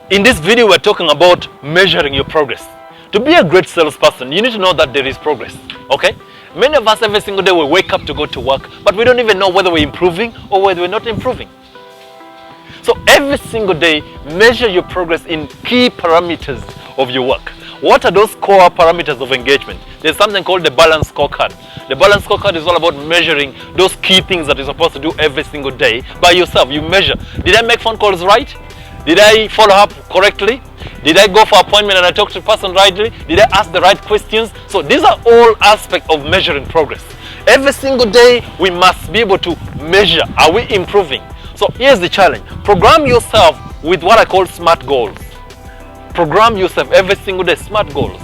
In this video, we're talking about measuring your progress. To be a great salesperson, you need to know that there is progress, okay? Many of us every single day we wake up to go to work, but we don't even know whether we're improving or whether we're not improving. So every single day, measure your progress in key parameters of your work. What are those core parameters of engagement? There's something called the balance scorecard. The balance scorecard is all about measuring those key things that you're supposed to do every single day by yourself. You measure, did I make phone calls right? Did I follow up correctly? Did I go for appointment and I talked to the person rightly? Did I ask the right questions? So these are all aspects of measuring progress. Every single day we must be able to measure, are we improving? So here's the challenge. Program yourself with what I call SMART goals. Program yourself every single day, SMART goals.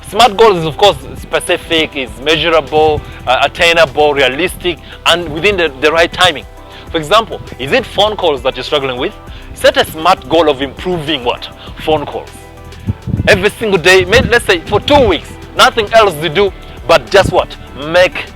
SMART goals is of course specific, is measurable, attainable, realistic, and within the right timing. For example, is it phone calls that you're struggling with? Set a SMART goal of improving what? Phone calls. Every single day, let's say for 2 weeks, nothing else to do but just what? Make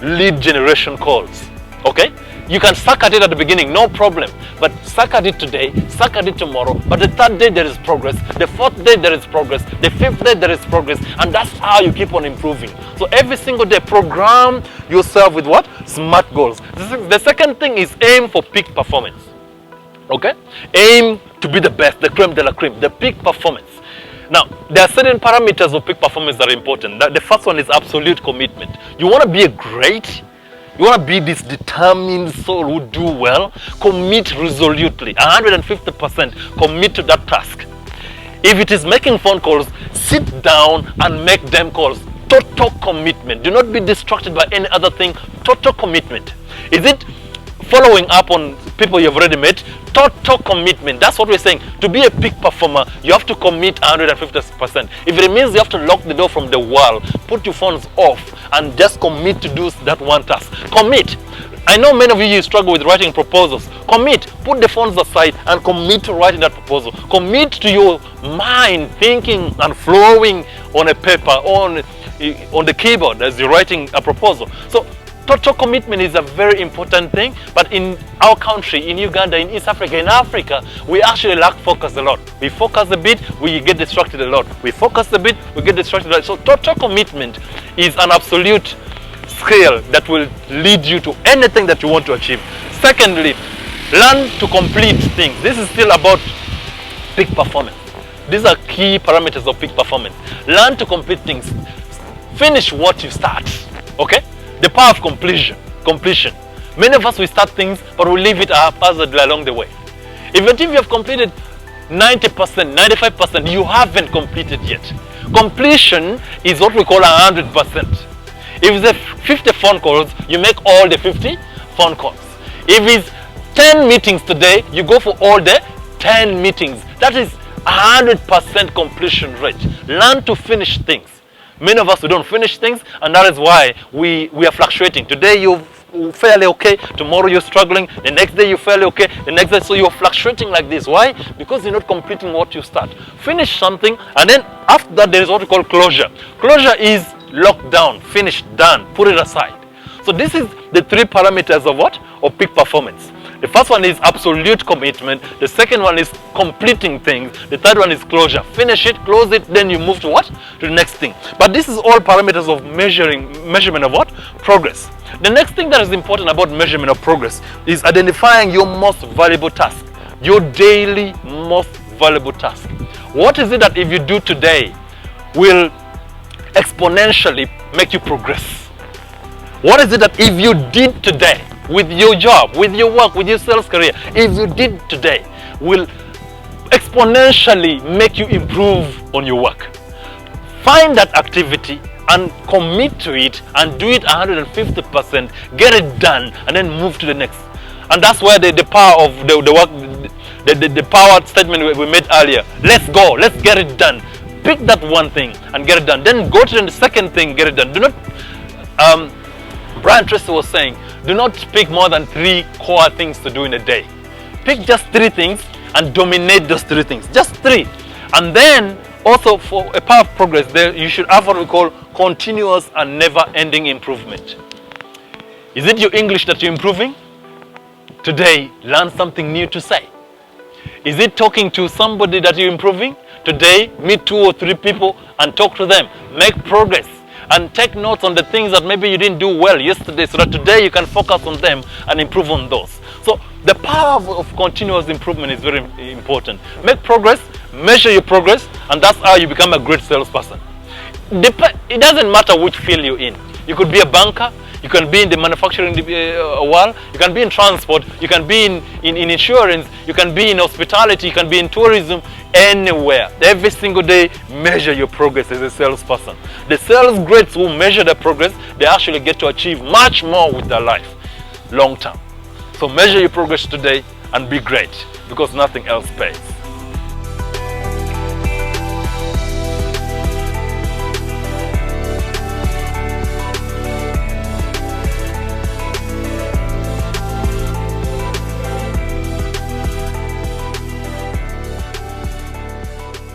lead generation calls. Okay? You can suck at it at the beginning, no problem. But suck at it today, suck at it tomorrow. But the third day there is progress. The fourth day there is progress. The fifth day there is progress. And that's how you keep on improving. So every single day, program yourself with what? SMART goals. The second thing is aim for peak performance. Okay? Aim to be the best, the creme de la creme, the peak performance. Now, there are certain parameters of peak performance that are important. The first one is absolute commitment. You want to be a great, you want to be this determined soul who do well, commit resolutely, 150% commit to that task. If it is making phone calls, sit down and make them calls. Total commitment. Do not be distracted by any other thing. Total commitment. Is it following up on people you've already met? Total commitment. That's what we're saying. To be a peak performer, you have to commit 150%. If it means you have to lock the door from the world, put your phones off and just commit to do that one task. Commit. I know many of you struggle with writing proposals. Commit. Put the phones aside and commit to writing that proposal. Commit to your mind thinking and flowing on a paper, on the keyboard as you're writing a proposal. So total commitment is a very important thing, but in our country, in Uganda, in East Africa, in Africa, we actually lack focus a lot. We focus a bit, we get distracted a lot. We focus a bit, we get distracted a lot. So total commitment is an absolute skill that will lead you to anything that you want to achieve. Secondly, learn to complete things. This is still about peak performance. These are key parameters of peak performance. Learn to complete things. Finish what you start, okay? The power of completion. Many of us, we start things, but we leave it haphazardly along the way. Even if you have completed 90%, 95%, you haven't completed yet. Completion is what we call 100%. If it's 50 phone calls, you make all the 50 phone calls. If it's 10 meetings today, you go for all the 10 meetings. That is 100% completion rate. Learn to finish things. Many of us, we don't finish things, and that is why we are fluctuating. Today you're fairly okay, tomorrow you're struggling, the next day you're fairly okay, the next day, so you're fluctuating like this. Why? Because you're not completing what you start. Finish something, and then after that there is what we call closure. Closure is locked down, finished, done, put it aside. So this is the three parameters of what? Of peak performance. The first one is absolute commitment. The second one is completing things. The third one is closure. Finish it, close it, then you move to what? To the next thing. But this is all parameters of measurement of what? Progress. The next thing that is important about measurement of progress is identifying your most valuable task. Your daily most valuable task. What is it that if you do today will exponentially make you progress? What is it that if you did today with your job, with your work, with your sales career, if you did today, will exponentially make you improve on your work? Find that activity and commit to it and do it 150%, get it done, and then move to the next. And that's where the power of the work, the power statement we made earlier. Let's go, let's get it done. Pick that one thing and get it done. Then go to the second thing, get it done. Do not, Brian Tracy was saying, do not pick more than 3 core things to do in a day. Pick just 3 things and dominate those 3 things. Just 3. And then also for a power of progress, there you should have what we call continuous and never-ending improvement. Is it your English that you're improving? Today, learn something new to say. Is it talking to somebody that you're improving? Today, meet 2 or 3 people and talk to them. Make progress and take notes on the things that maybe you didn't do well yesterday, so that today you can focus on them and improve on those. So the power of continuous improvement is very important. Make progress, measure your progress, and that's how you become a great salesperson. It doesn't matter which field you're in. You could be a banker, you can be in the manufacturing world, you can be in transport, you can be in insurance, you can be in hospitality, you can be in tourism, anywhere. Every single day, measure your progress as a salesperson. The sales greats who measure their progress, they actually get to achieve much more with their life, long term. So measure your progress today and be great, because nothing else pays.